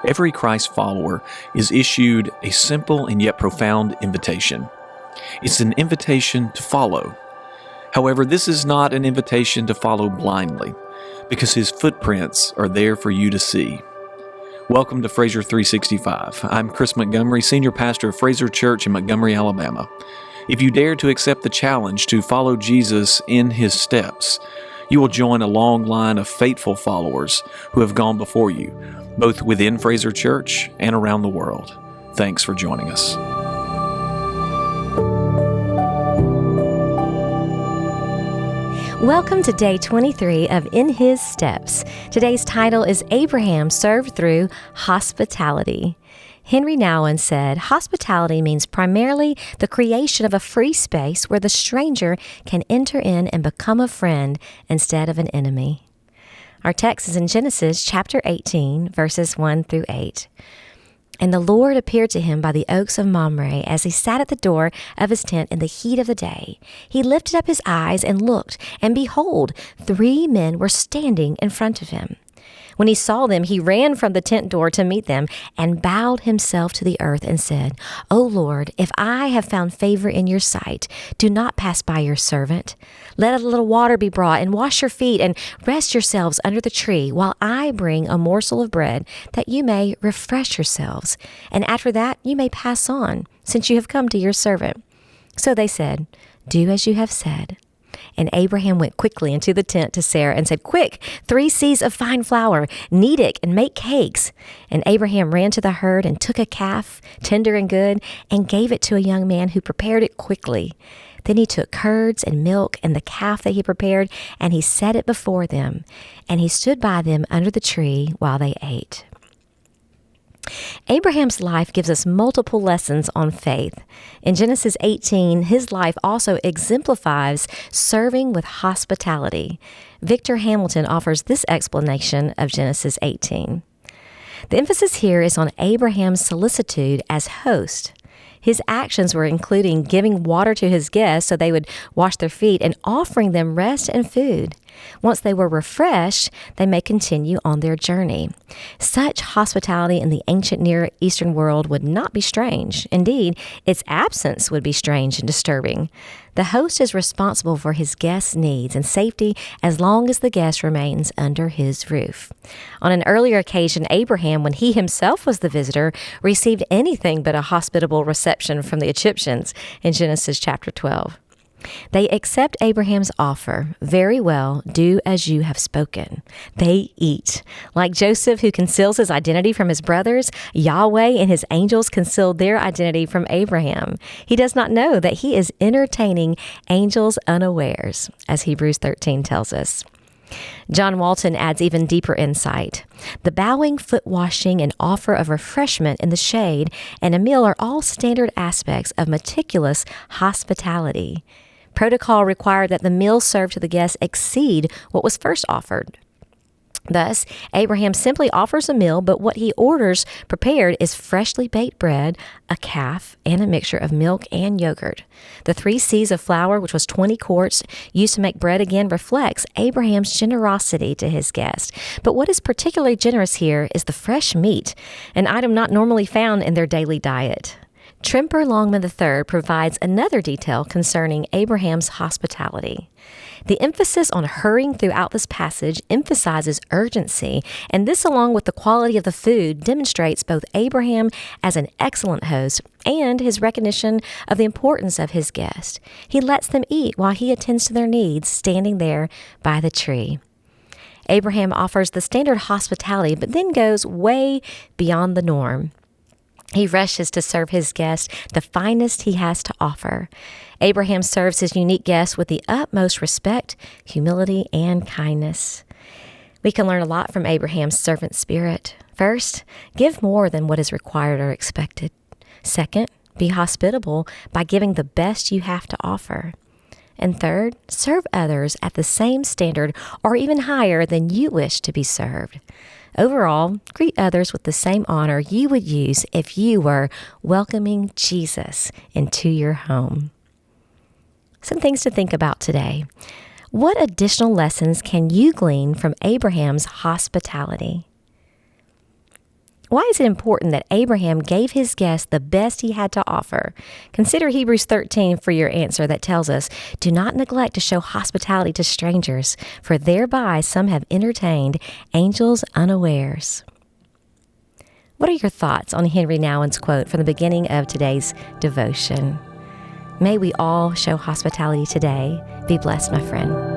Every Christ follower is issued a simple and yet profound invitation. It's an invitation to follow. However, this is not an invitation to follow blindly, because His footprints are there for you to see. Welcome to Fraser 365. I'm Chris Montgomery, Senior Pastor of Fraser Church in Montgomery, Alabama. If you dare to accept the challenge to follow Jesus in His steps, you will join a long line of faithful followers who have gone before you, both within Fraser Church and around the world. Thanks for joining us. Welcome to day 23 of In His Steps. Today's title is Abraham Served Through Hospitality. Henry Nouwen said, "Hospitality means primarily the creation of a free space where the stranger can enter in and become a friend instead of an enemy." Our text is in Genesis chapter 18, verses 1 through 8. "And the Lord appeared to him by the oaks of Mamre as he sat at the door of his tent in the heat of the day. He lifted up his eyes and looked, and behold, 3 men were standing in front of him. When he saw them, he ran from the tent door to meet them and bowed himself to the earth and said, 'O Lord, if I have found favor in your sight, do not pass by your servant. Let a little water be brought and wash your feet and rest yourselves under the tree while I bring a morsel of bread that you may refresh yourselves. And after that you may pass on, since you have come to your servant.' So they said, 'Do as you have said.' And Abraham went quickly into the tent to Sarah and said, 'Quick, 3 seahs of fine flour, knead it and make cakes.' And Abraham ran to the herd and took a calf, tender and good, and gave it to a young man who prepared it quickly. Then he took curds and milk and the calf that he prepared, and he set it before them. And he stood by them under the tree while they ate." Abraham's life gives us multiple lessons on faith. In Genesis 18, his life also exemplifies serving with hospitality. Victor Hamilton offers this explanation of Genesis 18. The emphasis here is on Abraham's solicitude as host. His actions were including giving water to his guests so they would wash their feet and offering them rest and food. Once they were refreshed, they may continue on their journey. Such hospitality in the ancient Near Eastern world would not be strange. Indeed, its absence would be strange and disturbing. The host is responsible for his guests' needs and safety as long as the guest remains under his roof. On an earlier occasion, Abraham, when he himself was the visitor, received anything but a hospitable reception from the Egyptians in Genesis chapter 12. They accept Abraham's offer. "Very well, do as you have spoken." They eat. Like Joseph, who conceals his identity from his brothers, Yahweh and his angels concealed their identity from Abraham. He does not know that he is entertaining angels unawares, as Hebrews 13 tells us. John Walton adds even deeper insight. The bowing, foot washing, and offer of refreshment in the shade and a meal are all standard aspects of meticulous hospitality. Protocol required that the meal served to the guests exceed what was first offered. Thus, Abraham simply offers a meal, but what he orders prepared is freshly baked bread, a calf, and a mixture of milk and yogurt. The 3 seahs of flour, which was 20 quarts, used to make bread again, reflects Abraham's generosity to his guest. But what is particularly generous here is the fresh meat, an item not normally found in their daily diet. Trimper Longman III provides another detail concerning Abraham's hospitality. The emphasis on hurrying throughout this passage emphasizes urgency, and this, along with the quality of the food, demonstrates both Abraham as an excellent host and his recognition of the importance of his guest. He lets them eat while he attends to their needs, standing there by the tree. Abraham offers the standard hospitality, but then goes way beyond the norm. He rushes to serve his guest the finest he has to offer. Abraham serves his unique guest with the utmost respect, humility, and kindness. We can learn a lot from Abraham's servant spirit. First, give more than what is required or expected. Second, be hospitable by giving the best you have to offer. And third, serve others at the same standard or even higher than you wish to be served. Overall, greet others with the same honor you would use if you were welcoming Jesus into your home. Some things to think about today. What additional lessons can you glean from Abraham's hospitality? Why is it important that Abraham gave his guests the best he had to offer? Consider Hebrews 13 for your answer that tells us, "Do not neglect to show hospitality to strangers, for thereby some have entertained angels unawares." What are your thoughts on Henry Nouwen's quote from the beginning of today's devotion? May we all show hospitality today. Be blessed, my friend.